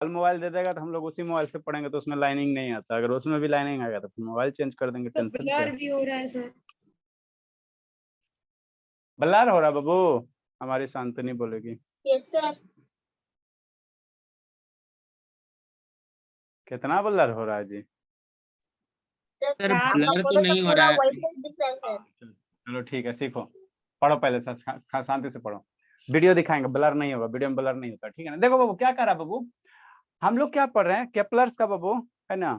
कल मोबाइल दे देगा तो हम लोग उसी मोबाइल से पढ़ेंगे, तो उसमें लाइनिंग नहीं आता। अगर उसमें भी लाइनिंग आएगा तो फिर मोबाइल चेंज कर देंगे, तो टेंशन क्या ब्लर है। भी हो रहा है सर। ब्लर हो रहा बाबू, हमारी शांतनी बोलेगी। Yes sir. कितना ब्लर हो रहा है जी? सर क्या ब्लर तो फोटो तो नहीं हो पूरा रहा है। व्हाइट दिख रहा है सर। चलो ठीक है, सीखो, पढ़ो पहले शांति से पढ़ो। वीडियो दिखाएंगे, ब्लर नहीं होगा, वीडियो में ब्लर नहीं होता, ठीक है ना। देखो बाबू क्या कर रहा है बाबू, हम लोग क्या पढ़ रहे हैं, केपलर्स का बाबू, है ना।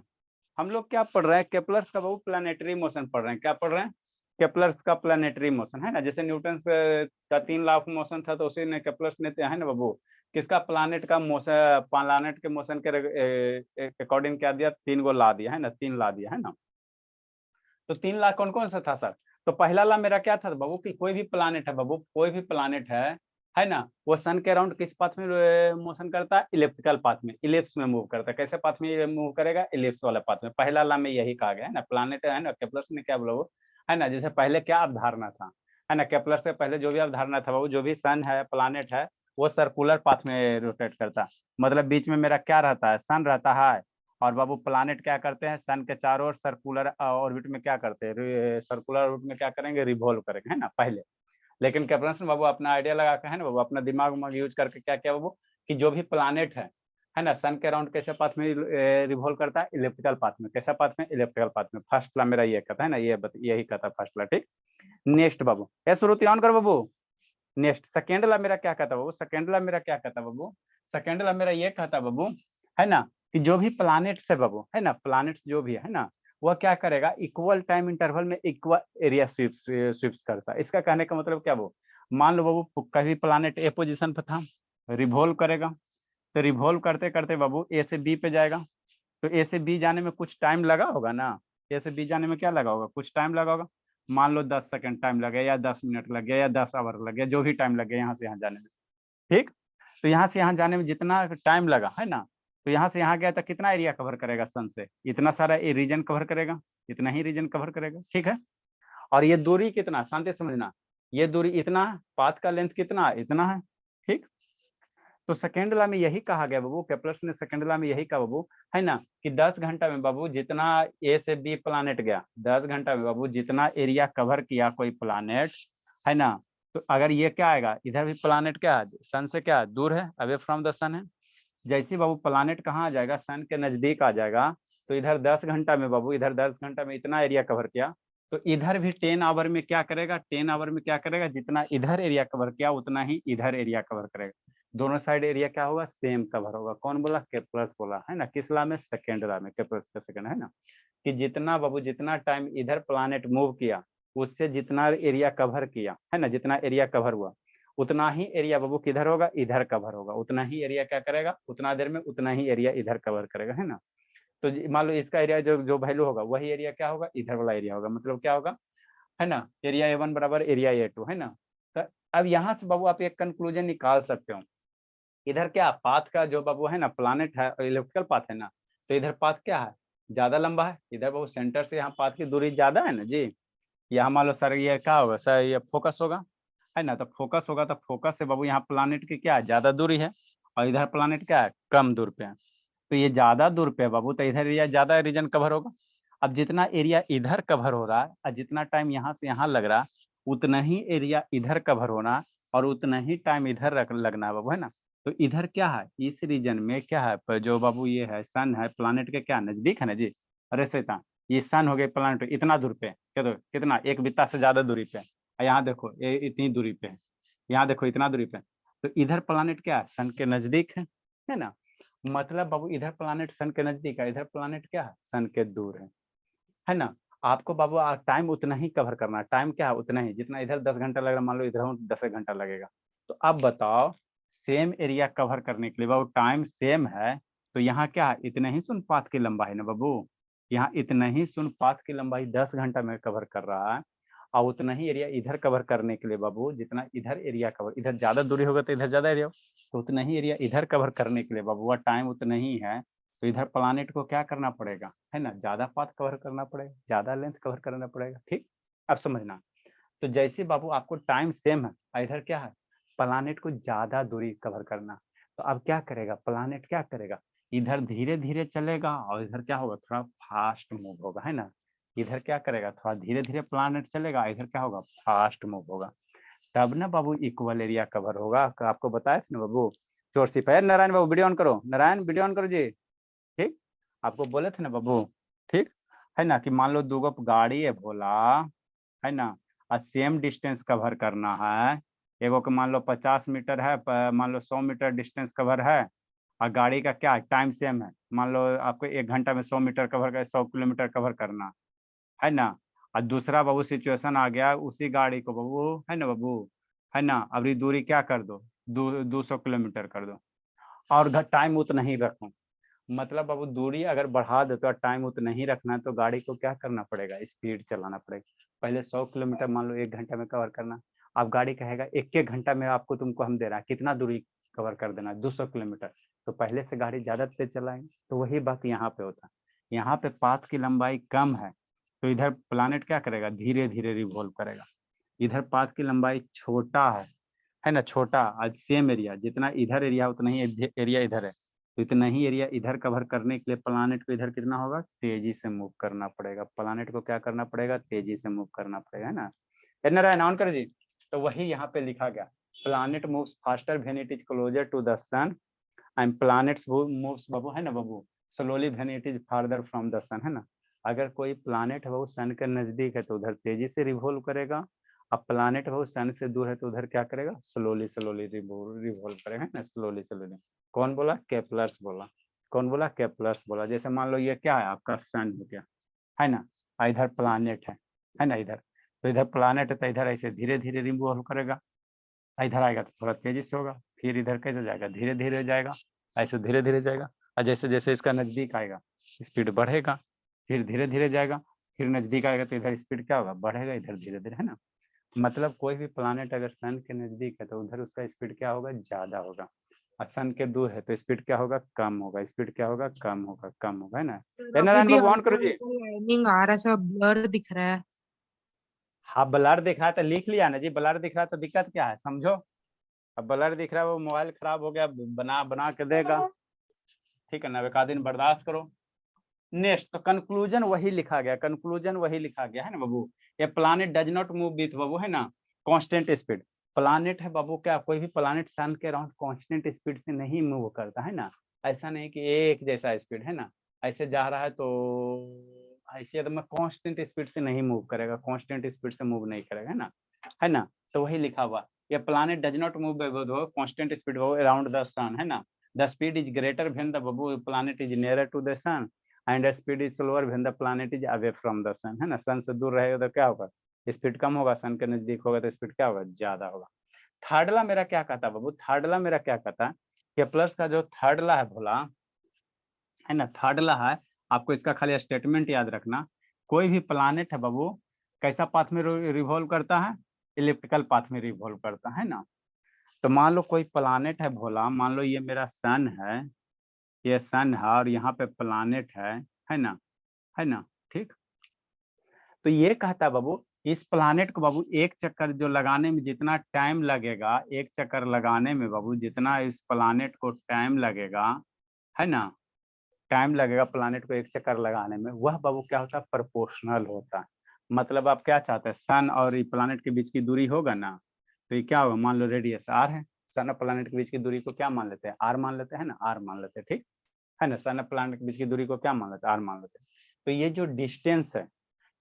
हम लोग क्या पढ़ रहे हैं, केपलर्स का बाबू प्लानेटरी मोशन पढ़ रहे हैं। क्या पढ़ रहे हैं? केपलर्स का प्लानेटरी मोशन, है ना। जैसे न्यूटन का 3 लॉ ऑफ मोशन था, तो उसी ने केपलर्स ने, है ना बाबू, किसका प्लानेट का मोशन, प्लानेट के मोशन के अकॉर्डिंग क्या दिया, 3 गो ला दिया, है ना, 3 ला दिया, है ना। तो 3 ला कौन कौन सा था सर? तो पहला ला मेरा क्या था बाबू, कि कोई भी प्लानेट है बाबू, कोई भी प्लानेट है ना, वो सन के अराउंड किस पाथ में मोशन करता है, इलिप्टिकल पाथ में, इलिप्स में मूव करता है। कैसे पाथ में मूव करेगा? इलिप्स वाला पाथ में। पहला ला में यही कहा गया, है ना। प्लानेट है ना, केपलर ने क्या बोला वो, है ना, जैसे पहले क्या अवधारणा था, है ना, केपलर से पहले जो भी अवधारणा था बाबू, जो भी सन है, प्लानेट है, वो सर्कुलर पाथ में रोटेट करता है। मतलब बीच में मेरा क्या रहता है, सन रहता है, और बाबू प्लानेट क्या करते हैं, सन के चारों ओर सर्कुलर ऑर्बिट में क्या करते हैं, सर्कुलर ऑर्बिट में क्या करेंगे, रिवॉल्व करेंगे, है ना, पहले। लेकिन केपलर ने बाबू अपना आइडिया लगा के, है ना बाबू, अपना दिमाग उमाग यूज करके क्या किया बाबू, कि जो भी प्लानेट है ना, सन के अराउंड कैसे पाथ में रिवॉल्व करता है, इलेक्ट्रिकल पाथ में। कैसा पाथ में? इलेक्ट्रिकल पाथ में। फर्स्ट ला मेरा ये कहता है ना, ये यही कहता है फर्स्ट ला, ठीक। नेक्स्ट बाबू, ये श्रुति ऑन कर बाबू। नेक्स्ट सेकेंड ला मेरा क्या कहता बाबू, सेकेंड ला मेरा क्या कहता बाबू, सेकेंड ला मेरा ये कहता बाबू, है ना, कि जो भी प्लानेट्स है बाबू, है ना, प्लानेट्स जो भी है ना, वह क्या करेगा, इक्वल टाइम इंटरवल में इक्वल एरिया स्वीप्स करता है। इसका कहने का मतलब क्या बाबू, मान लो बाबू कभी प्लानेट ए पोजीशन पे था, रिवॉल्व करेगा, तो रिवॉल्व करते करते बाबू ए से बी पे जाएगा, तो ए से बी जाने में कुछ टाइम लगा होगा ना, ए से बी जाने में क्या लगा होगा, कुछ टाइम लगा होगा। मान लो 10 सेकंड टाइम लगे, या 10 मिनट लग गया, या 10 आवर लग गया, जो भी टाइम लग गया यहाँ से यहाँ जाने में, ठीक। तो यहाँ से यहाँ जाने में जितना टाइम लगा, है ना, तो यहाँ से यहाँ गया तो कितना एरिया कवर करेगा सन से, इतना सारा रीजन कवर करेगा, इतना ही रीजन कवर करेगा, ठीक है। और ये दूरी कितना, शांति से समझना, ये दूरी इतना, पाथ का लेंथ कितना, इतना है, ठीक। तो सेकेंड लॉ में यही कहा गया बाबू, केपलर ने सेकेंड लॉ में यही कहा बाबू, है ना, कि 10 घंटा में बाबू जितना ए से बी प्लानेट गया, 10 घंटा में बाबू जितना एरिया कवर किया कोई प्लानेट, है ना, तो अगर ये क्या आएगा, इधर भी प्लानेट क्या है, सन से क्या दूर है, अवे फ्रॉम द सन है। जैसे बाबू प्लानेट कहाँ आ जाएगा, सन के नजदीक आ जाएगा, तो इधर 10 घंटा में बाबू, इधर 10 घंटा में इतना एरिया कवर किया, तो इधर भी 10 आवर में क्या करेगा, 10 आवर में क्या करेगा, जितना इधर एरिया कवर किया उतना ही इधर एरिया कवर करेगा। दोनों साइड एरिया क्या होगा, सेम कवर होगा। कौन बोला, केपलस बोला, है ना। किस ला में, सेकेंड ला में, केपलस का सेकेंड, है ना, कि जितना बाबू, जितना टाइम इधर प्लानेट मूव किया, उससे जितना एरिया कवर किया, है ना, जितना एरिया कवर हुआ, उतना ही एरिया बाबू किधर होगा, इधर कवर होगा। उतना ही एरिया क्या करेगा, उतना देर में उतना ही एरिया इधर कवर करेगा, है ना। तो मान लो इसका एरिया जो जो वैल्यू होगा, वही एरिया क्या होगा, इधर वाला एरिया होगा। मतलब क्या होगा, है ना, एरिया A1 बराबर एरिया A2, है ना। तो अब यहाँ से बाबू आप एक कंक्लूजन निकाल सकते हो, इधर क्या पाथ का जो बाबू है ना, प्लानेट है और इलेक्ट्रिकल पाथ है ना, तो इधर पाथ क्या है, ज्यादा लंबा है। इधर बाबू सेंटर से यहाँ पाथ की दूरी ज्यादा है ना जी। यहाँ मान लो सर ये क्या होगा सर, ये फोकस होगा, है ना, तो फोकस होगा, तो फोकस से बाबू यहाँ प्लानेट की क्या है, ज्यादा दूरी है, और इधर प्लानेट क्या है, कम दूर पे है। तो ये ज्यादा दूर पे है बाबू, तो इधर एरिया ज्यादा रीजन कवर होगा। अब जितना एरिया इधर कवर हो रहा है और जितना टाइम यहाँ से यहाँ लग रहा है, उतना ही एरिया इधर कवर होना, और उतना ही टाइम इधर लगना है बाबू, है ना। तो इधर क्या है, इस रीजन में क्या है, जो बाबू ये है सन है, प्लानेट के क्या नजदीक है ना जी। अरे श्वेता, ये सन हो गए प्लानेट इतना दूर पे, क्या तो कितना, एक बित्ता से ज्यादा दूरी पे है। यहाँ देखो ये इतनी दूरी पे है, यहाँ देखो इतना दूरी पे है। तो इधर प्लानेट क्या है, सन के नजदीक है ना। मतलब बाबू इधर प्लानेट सन के नजदीक है, इधर प्लानेट क्या है, सन के दूर है ना। आपको बाबू टाइम उतना ही कवर करना है, टाइम क्या है, उतना ही, जितना इधर 10 घंटा लग रहा, मान लो इधर 10 घंटा लगेगा। तो अब बताओ, सेम एरिया कवर करने के लिए बाबू टाइम सेम है, तो यहाँ क्या है, इतने ही सुन पाथ की लंबाई ना बाबू, यहाँ इतना ही सुन पाथ की लंबाई 10 घंटा में कवर कर रहा है, और उतना ही एरिया इधर कवर करने के लिए बाबू, जितना इधर एरिया कवर, इधर ज्यादा दूरी होगा तो इधर ज्यादा एरिया, तो उतना ही एरिया इधर कवर करने के लिए बाबू वह टाइम उतना ही है। तो इधर प्लानेट को क्या करना पड़ेगा, है ना, ज्यादा पाथ कवर करना पड़ेगा, ज्यादा लेंथ कवर करना पड़ेगा, ठीक। अब समझना, तो जैसे बाबू आपको टाइम सेम है, इधर क्या है, प्लानेट को ज्यादा दूरी कवर करना, तो अब क्या करेगा प्लानेट, क्या करेगा, इधर धीरे धीरे चलेगा और इधर क्या होगा, थोड़ा फास्ट मूव होगा, है ना। इधर क्या करेगा, थोड़ा धीरे धीरे प्लानेट चलेगा, इधर क्या होगा, फास्ट मूव होगा। तब ना बाबू इक्वल एरिया कवर होगा। आपको बताया था ना बाबू, चोर सिपाही। नारायण बाबू वीडियो ऑन करो, नारायण वीडियो ऑन करो जी। ठीक, आपको बोले थे ना बाबू, ठीक है ना, कि मान लो दूगो गाड़ी है भोला, है ना, और सेम डिस्टेंस कवर करना है। एगो के मान लो 50 मीटर है, मान लो 100 मीटर डिस्टेंस कवर है, और गाड़ी का क्या टाइम सेम है। मान लो आपको 1 घंटा में 100 मीटर कवर कर, 100 किलोमीटर कवर करना है ना। और दूसरा बाबू सिचुएशन आ गया, उसी गाड़ी को बाबू, है ना बाबू, है ना, अभी दूरी क्या कर दो, 200 किलोमीटर कर दो, और टाइम उतना ही रखो। मतलब बाबू दूरी अगर बढ़ा दे तो टाइम उतना ही रखना है, तो गाड़ी को क्या करना पड़ेगा, स्पीड चलाना पड़ेगा। पहले 100 किलोमीटर मान लो 1 घंटा में कवर करना, अब गाड़ी कहेगा 1 1 घंटा में आपको, तुमको हम दे रहा है, कितना दूरी कवर कर देना, 200 किलोमीटर। तो पहले से गाड़ी ज्यादा तेज चलाएंगे। तो वही बात यहाँ पे होता है। यहाँ पे पाथ की लंबाई कम है, तो इधर प्लानेट क्या करेगा, धीरे धीरे रिवॉल्व करेगा। इधर पाथ की लंबाई छोटा है ना, छोटा, आज सेम एरिया, जितना इधर एरिया उतना ही एरिया इधर है, तो इतना ही एरिया इधर कवर करने के लिए प्लानेट को इधर कितना होगा, तेजी से मूव करना पड़ेगा। प्लानेट को क्या करना पड़ेगा, तेजी से मूव करना पड़ेगा, है ना। नारायण ऑन करो जी। तो वही यहाँ पे लिखा गया, planet moves faster when it is closer to the sun, and planets moves बाबू, है ना बाबू, slowly when it is farther from the sun, है ना। अगर कोई प्लानेट है वो सन के नजदीक है तो उधर तेजी से रिवॉल्व करेगा, अब प्लानेट है वो सन से दूर है तो उधर क्या करेगा, स्लोली स्लोली रिवॉल्व करेगा, है ना, स्लोली स्लोली। कौन बोला, केपलर्स बोला। कौन बोला, केपलर्स बोला। जैसे मान लो ये क्या है, आपका सन हो गया, है ना, और इधर प्लानेट है ना, इधर, तो इधर प्लानेट है तो इधर ऐसे धीरे धीरे रिवॉल्व करेगा, इधर आएगा तो थोड़ा तेजी से होगा, फिर इधर कैसे जाएगा, धीरे धीरे जाएगा, ऐसे धीरे धीरे जाएगा, और जैसे जैसे इसका नजदीक आएगा स्पीड बढ़ेगा, फिर धीरे धीरे जाएगा, फिर नजदीक आएगा तो इधर स्पीड क्या होगा, बढ़ेगा, इधर धीरे धीरे, है ना। मतलब कोई भी प्लानेट अगर सन के नजदीक है तो उधर उसका स्पीड क्या होगा, ज्यादा होगा, और सन के दूर है तो स्पीड क्या होगा, कम होगा, स्पीड क्या होगा, कम होगा, कम होगा, है ना। नारायण दीदी बाबू ऑन हल्का करो जी। हल्का लाइनिंग आ रहा है, सब ब्लर दिख रहा है। हाँ ब्लर दिख रहा है तो लिख लिया ना जी, ब्लर दिख रहा है तो दिक्कत क्या है, समझो। अब ब्लर दिख रहा है, वो मोबाइल खराब हो गया, बना बना के देगा, ठीक है ना, एक आध दिन बर्दाश्त करो। नेक्स्ट, तो कंक्लूजन वही लिखा गया, कंक्लूजन वही लिखा गया, है ना बाबू। ये planet does not move with बाबू, है ना, कांस्टेंट स्पीड। प्लानेट है बाबू, क्या कोई भी प्लानेट सन के अराउंड कांस्टेंट स्पीड से नहीं मूव करता, है ना। ऐसा नहीं कि एक जैसा स्पीड, है ना, ऐसे जा रहा है तो ऐसे एकदम कांस्टेंट स्पीड से नहीं मूव करेगा, कांस्टेंट स्पीड से मूव नहीं करेगा, है ना, है ना। तो वही लिखा हुआ, ये planet does not move by constant speed around the sun, है ना। The speed is greater when the बाबू planet is nearer to the sun, and speed is slower when the planet is away from the sun, है ना। सन से दूर रहेगा तो क्या होगा, स्पीड कम होगा, सन के नजदीक होगा तो स्पीड क्या होगा, ज्यादा होगा। थर्ड ला मेरा क्या कहता है बाबू, थर्ड ला मेरा क्या कहता है, केप्लर का जो थर्ड ला है भोला, है ना, थर्ड ला है, आपको इसका खाली स्टेटमेंट याद रखना। कोई भी प्लानेट है बाबू, कैसा पाथ में रिवॉल्व करता है, इलिप्टिकल पाथ में रिवॉल्व करता है ना। तो मान लो कोई प्लानेट है भोला, मान लो ये मेरा सन है, ये सन है और यहाँ पे प्लानेट है ना, है ना, ठीक। तो ये कहता है बाबू, इस प्लानेट को बाबू एक चक्कर जो लगाने में जितना टाइम लगेगा, एक चक्कर लगाने में बाबू जितना इस प्लानेट को टाइम लगेगा, है ना, टाइम लगेगा प्लानेट को एक चक्कर लगाने में, वह बाबू क्या होता है, प्रोपोर्शनल होता है। मतलब आप क्या चाहते हैं, सन और प्लानेट के बीच की दूरी होगा ना, तो ये क्या होगा, मान लो रेडियस आर है, सन और प्लानेट के बीच की दूरी को क्या मान लेते हैं, आर मान लेते हैं ना, आर मान लेते हैं, ठीक है ना। सन और प्लानेट के बीच की दूरी को क्या मान लेते हैं, आर मान लेते हैं। तो ये जो डिस्टेंस है,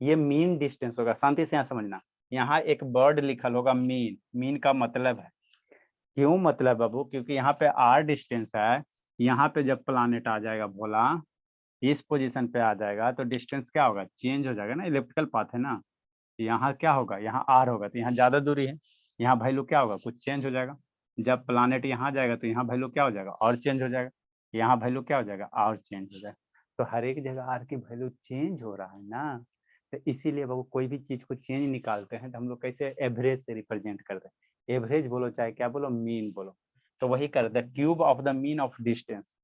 ये मीन डिस्टेंस होगा। शांति से यहाँ समझना, यहाँ एक वर्ड लिखल होगा मीन, मीन का मतलब है, क्यों मतलब बाबू, क्योंकि यहाँ पे आर डिस्टेंस है, यहाँ पे जब प्लानेट आ जाएगा भोला, इस पोजीशन पे आ जाएगा तो डिस्टेंस क्या होगा, चेंज हो जाएगा ना, इलेक्ट्रिकल पाथ है ना। यहाँ क्या होगा, यहाँ आर होगा तो यहाँ ज्यादा दूरी है, यहाँ वैल्यू क्या होगा, कुछ चेंज हो जाएगा। जब प्लानेट यहाँ जाएगा तो यहाँ वैल्यू क्या हो जाएगा, और चेंज हो जाएगा, यहाँ वैल्यू क्या हो जाएगा, और चेंज हो जाएगा। तो हर एक जगह आर की वैल्यू चेंज हो रहा है ना, तो इसीलिए वो कोई भी चीज को चेंज निकालते हैं तो हम लोग कैसे एवरेज से रिप्रेजेंट करते हैं, एवरेज बोलो चाहे क्या बोलो, मीन बोलो। तो वही करते हैं, cube of the mean of distance.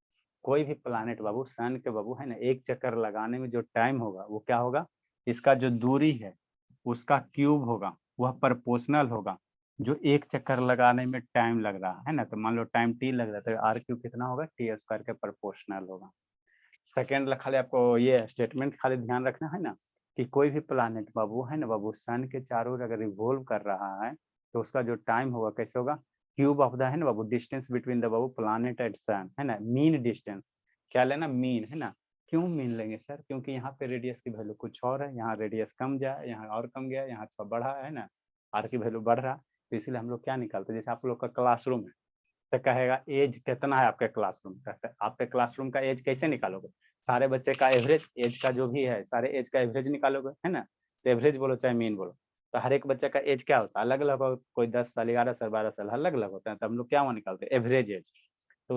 कोई भी प्लानेट बाबू, सन के बाबू, है ना, एक चक्कर लगाने में जो टाइम होगा वो क्या होगा, इसका जो दूरी है उसका क्यूब होगा, वह प्रोपोर्शनल होगा जो एक चक्कर लगाने में टाइम लग रहा है ना, तो मान लो टाइम टी लग रहा है तो आर क्यू कितना होगा, टी स्क्वायर के प्रोपोर्शनल होगा। सेकेंड खाली आपको ये स्टेटमेंट खाली ध्यान रखना है ना कि कोई भी प्लानिट बाबू है ना बाबू सन के चारों ओर अगर रिवॉल्व कर रहा है तो उसका जो टाइम होगा कैसे होगा, क्यूब ऑफ द है ना बाबू डिस्टेंस बिटवीन द बाबू प्लानिट एंड सन है ना, मीन डिस्टेंस। क्या लेना, मीन है ना। क्यों मीन लेंगे सर, क्योंकि यहाँ पे रेडियस की वैल्यू कुछ और है, यहाँ रेडियस कम जाए, यहाँ और कम गया, यहाँ थोड़ा बढ़ा है ना, आर की वैल्यू बढ़ रहा, तो इसीलिए हम लोग क्या निकालते हैं, जैसे आप लोग का क्लासरूम है तो कहेगा एज कितना है आपके क्लासरूम का, आपके क्लासरूम का एज कैसे निकालोगे, सारे बच्चे का एवरेज एज का जो भी है सारे एज का एवरेज निकालोगे है ना, तो एवरेज बोलो चाहे मीन बोलो, तो हर एक बच्चे का एज क्या होता है अलग अलग होगा, कोई 10 साल 11 साल 12 साल अलग अलग होता है, तो हम लोग क्या वहाँ निकालते हैं एवरेज एज। तो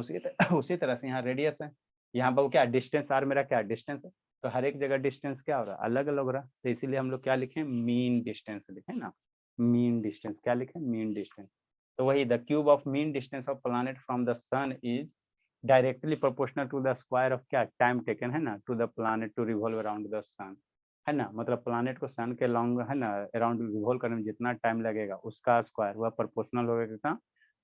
उसी तरह से यहाँ रेडियस है, यहाँ पर क्या डिस्टेंस आर मेरा क्या डिस्टेंस है, तो हर एक जगह डिस्टेंस क्या हो रहा है अलग अलग हो रहा है, तो इसीलिए हम लोग क्या लिखें मीन डिस्टेंस लिखें ना, मीन डिस्टेंस क्या लिखें मीन डिस्टेंस। तो वही the cube of mean distance of planet from the sun is directly proportional to the square of क्या टाइम टेकन है ना to the planet to revolve around the sun है ना, मतलब प्लानेट को सन के लॉन्ग है ना अराउंड रिवॉल्व करने में जितना टाइम लगेगा उसका स्क्वायर वह प्रोपोर्शनल होगा कितना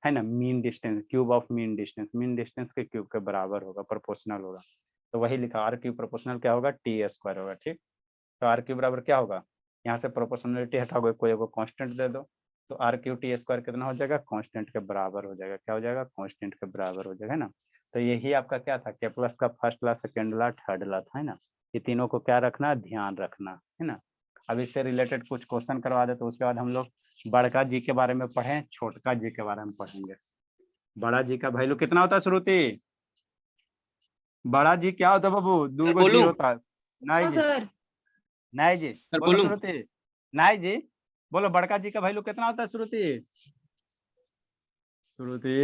है ना, mean distance cube of mean distance के क्यूब के बराबर होगा, प्रोपोर्शनल होगा। तो वही लिखा आर क्यूब प्रोपोर्शनल क्या होगा टी स्क्वायर होगा। ठीक, तो आर क्यूब बराबर क्या होगा, यहाँ से प्रोपोर्शनलिटी हटाओगे कोई एगो कांस्टेंट दे दो, तो आर क्यू टी स्क्वायर कितना हो जाएगा कांस्टेंट के बराबर हो जाएगा, क्या हो जाएगा कांस्टेंट के बराबर हो जाएगा है ना। तो यही आपका क्या था केप्लस का first law second law third law था है ना, ये तीनों को क्या रखना ध्यान रखना है ना। अब इससे रिलेटेड कुछ क्वेश्चन करवा दे, तो उसके बाद हम लोग बड़का जी के बारे में पढ़ें छोटका जी के बारे में पढ़ेंगे। बड़ा जी का वैल्यू कितना होता है श्रुति, बड़ा जी क्या होता है बाबू, सर दूगो जी बोलूं? होता है। नहीं जी, सर नहीं जी, सर बोलो बोलूं? श्रुति, नहीं जी, बोलो बड़का जी का वैल्यू कितना होता है श्रुति, श्रुति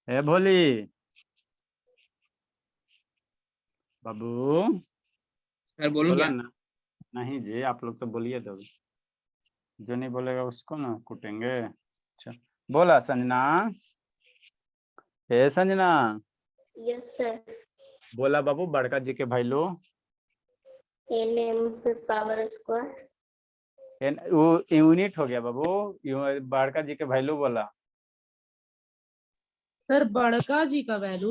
ए भोली बाबू, सर बोलूं बोला क्या? ना, नहीं जी आप लोग तो बोलिए दो, जो नहीं बोलेगा उसको ना कूटेंगे। अच्छा बोला संजना, ए संजना, Yes, sir. बोला बाबू बड़का जी के वैल्यू, Nm power square. वो यूनिट हो गया बाबू, बड़का जी के वैल्यू बोला, सर बड़का जी का value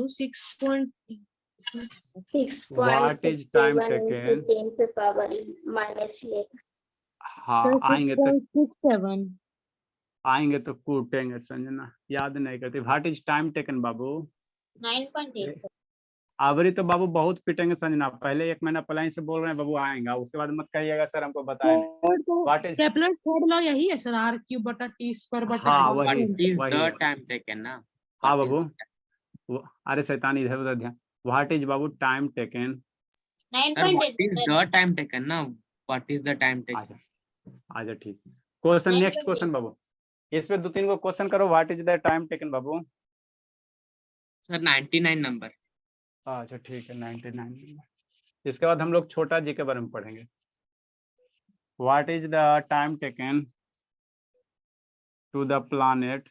what is time 6.67 into taken, 10 to power -8. हाँ आएंगे तो 6.67। आएंगे तो कूटेंगे संजना, याद नहीं करती, what is time taken Babu, 9.8, sir. आवरी तो बाबू बहुत पिटेंगे संजना, पहले 1 महीना पहले से बोल रहे हैं बाबू आएगा, उसके बाद मत कहिएगा सर हमको बताए नहीं। What is, Kepler third law यही है सर, आर क्यूब बटा टी स्क्वायर बटा हाँ टी वही What is वही the वही, time taken ना? हाँ What is बाबू अरे शैतानी इधर उधर ध्यान, what is Babu time taken, Sir, what 9.8. is the time taken ना? What is the time taken? आजा आजा ठीक, क्वेश्चन नहीं नेक्स्ट क्वेश्चन बाबू, इस पे 2-3 को क्वेश्चन करो, what is the time taken Babu. Sir 99 number. अच्छा ठीक है 99, इसके बाद हम लोग छोटा जी के बारे में पढ़ेंगे, what is the time taken to the planet,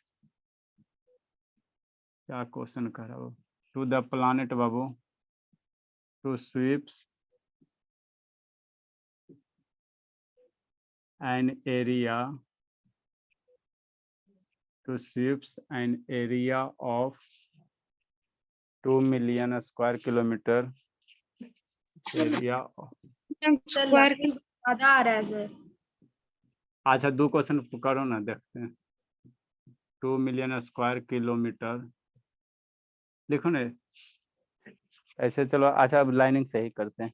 क्या क्वेश्चन कर रहा हो, to the planet Babu to sweeps an area to sweeps an area of 2 million square kilometer area square ज्यादा आ रहा है सर। अच्छा 2 क्वेश्चन करो ना देखते हैं, 2 मिलियन स्क्वायर किलोमीटर लिखो ना ऐसे, चलो अच्छा अब लाइनिंग सही करते हैं,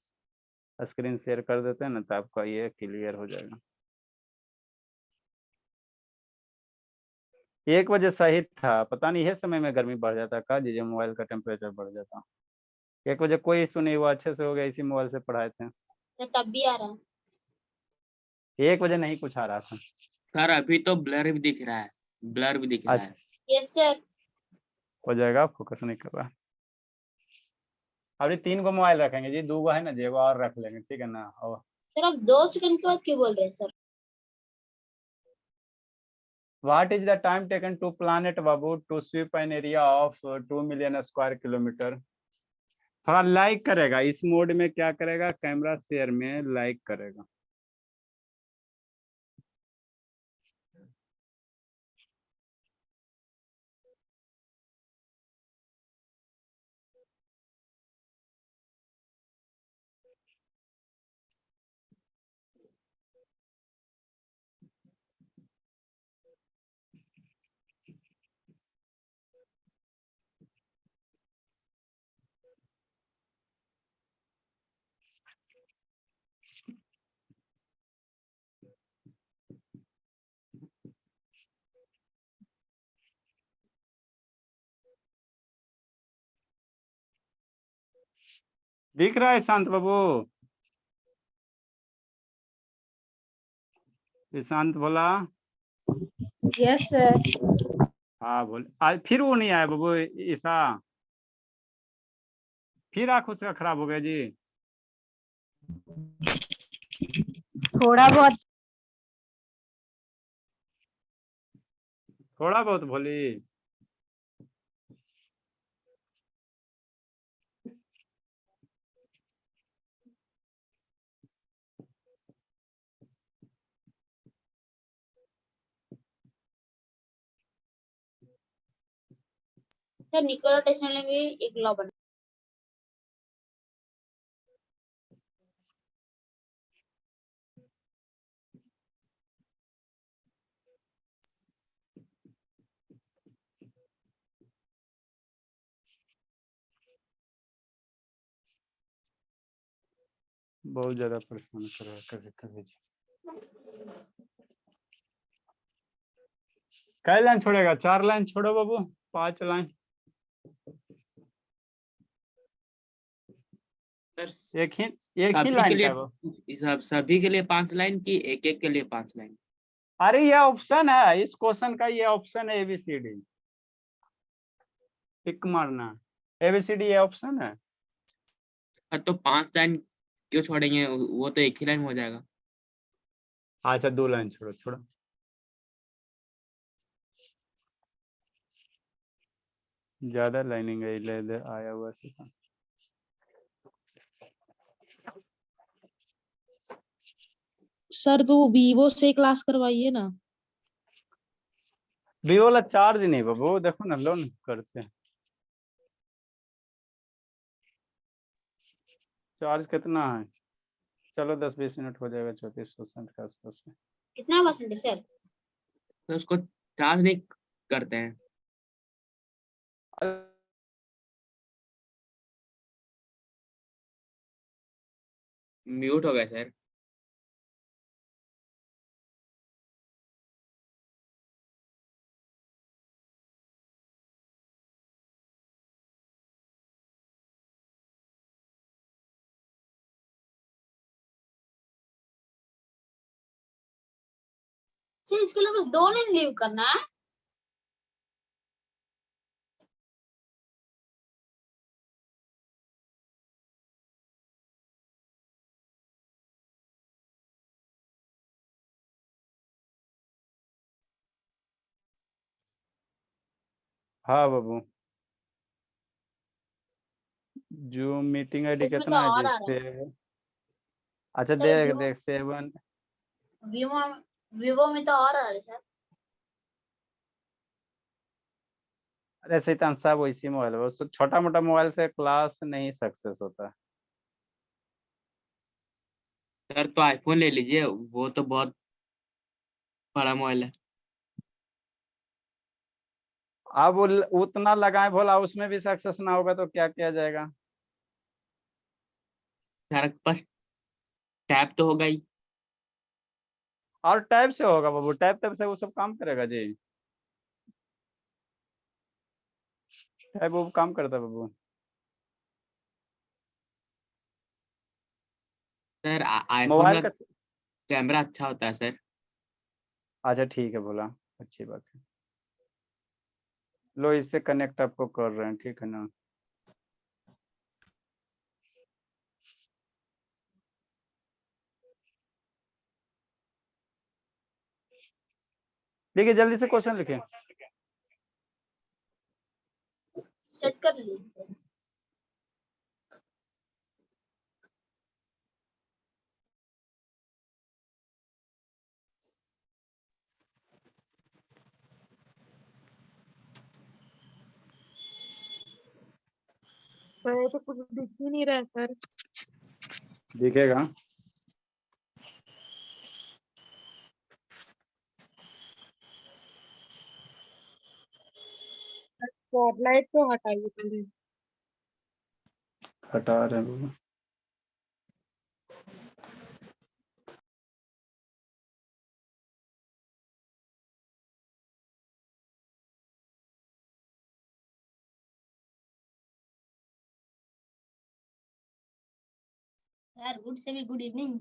स्क्रीन शेयर कर देते हैं ना तो आपका ये क्लियर हो जाएगा। 1 बजे सही था, पता नहीं ये समय में गर्मी बढ़ जाता का जीजे, मोबाइल का टेम्परेचर बढ़ जाता, 1 बजे कोई इशू नहीं हुआ, अच्छे से हो गया, इसी मोबाइल से पढ़ाए थे, तब भी आ रहा है। 1 बजे नहीं कुछ आ रहा था। सर अभी तो ब्लर भी दिख रहा है, ब्लर भी दिख रहा अच्छा है। Yes sir. हो जाएगा, फोकस नहीं कर रहा, अभी 3 को मोबाइल रखेंगे जी, 2 है ना जी, एगो और रख लेंगे ठीक है ना। और सर आप 2 सेकंड के बाद क्यों बोल रहे हैं sir? What is the time taken to planet Babu to sweep an area of 2 million square kilometre, थोड़ा लाइक करेगा इस मोड में, क्या करेगा कैमरा शेयर में लाइक करेगा। दिख रहा है ईशांत बाबू? ईशांत बोला यस सर। हाँ बोल। आज फिर वो नहीं आया बाबू ईशा, फिर आँख उसका खराब हो गया जी। थोड़ा बहुत। थोड़ा बहुत भोली। सर निकोला टेस्ला ने भी एक लॉ बना। बहुत ज्यादा परेशान कर रहा है कभी कभी। कई लाइन छोड़ेगा? 4 लाइन छोड़ो बाबू, 5 लाइन। सर एक ही सभी के लाइन का लिए है वो। सभी के लिए 5 लाइन की एक एक के लिए 5 लाइन? अरे ये ऑप्शन है, इस क्वेश्चन का ये ऑप्शन है, एबीसीडी टिक मारना। एबीसीडी ये ऑप्शन है। सर तो 5 लाइन क्यों छोड़ेंगे, वो तो एक ही लाइन में हो जाएगा। अच्छा 2 लाइन छोड़ो छोड़ो। ज्यादा लाइनिंग है इधर आया हुआ से। सर तो वीवो से क्लास करवाइए ना। वीवो वाला चार्ज नहीं बाबू, देखो ना लोन करते हैं। चार्ज कितना है? चलो 10-20 मिनट हो जाएगा, 34% के आसपास में। कितना परसेंट है सर? तो उसको चार्ज नहीं करते हैं। म्यूट हो गया सर। सर इसके लिए बस 2 लाइन लीव करना है। हाँ बाबू, जो मीटिंग आईडी इसमें तो कितना है और आ रहा है। जिससे? अच्छा सर देख वीवो देख 7। वीवो वीवो में तो और आ रहा है सर। अरे शैतान साहब, वैसी मोबाइल है, वो छोटा मोटा मोबाइल से क्लास नहीं सक्सेस होता। सर तो आईफोन ले लीजिए, वो तो बहुत बड़ा मोबाइल है। अब उतना लगाए भोला, उसमें भी सक्सेस ना होगा तो क्या किया जाएगा? सर के पास टैब तो होगा ही। और टैब से होगा बाबू, टैब से वो सब काम करेगा जी। टैब वो काम करता है बाबू। सर आईफोन मोबाइल का का। कैमरा अच्छा होता है सर। अच्छा ठीक है बोला, अच्छी बात है। लो इससे कनेक्ट आपको कर रहे हैं, ठीक है ना? देखिए जल्दी से क्वेश्चन लिखिए। सेट कर लीजिए। पर तो कुछ दिख ही नहीं रहा है सर। दिखेगा। स्पॉटलाइट तो हटाइए पहले। हटा रहे हैं बाबू। यार गुड से भी गुड इवनिंग।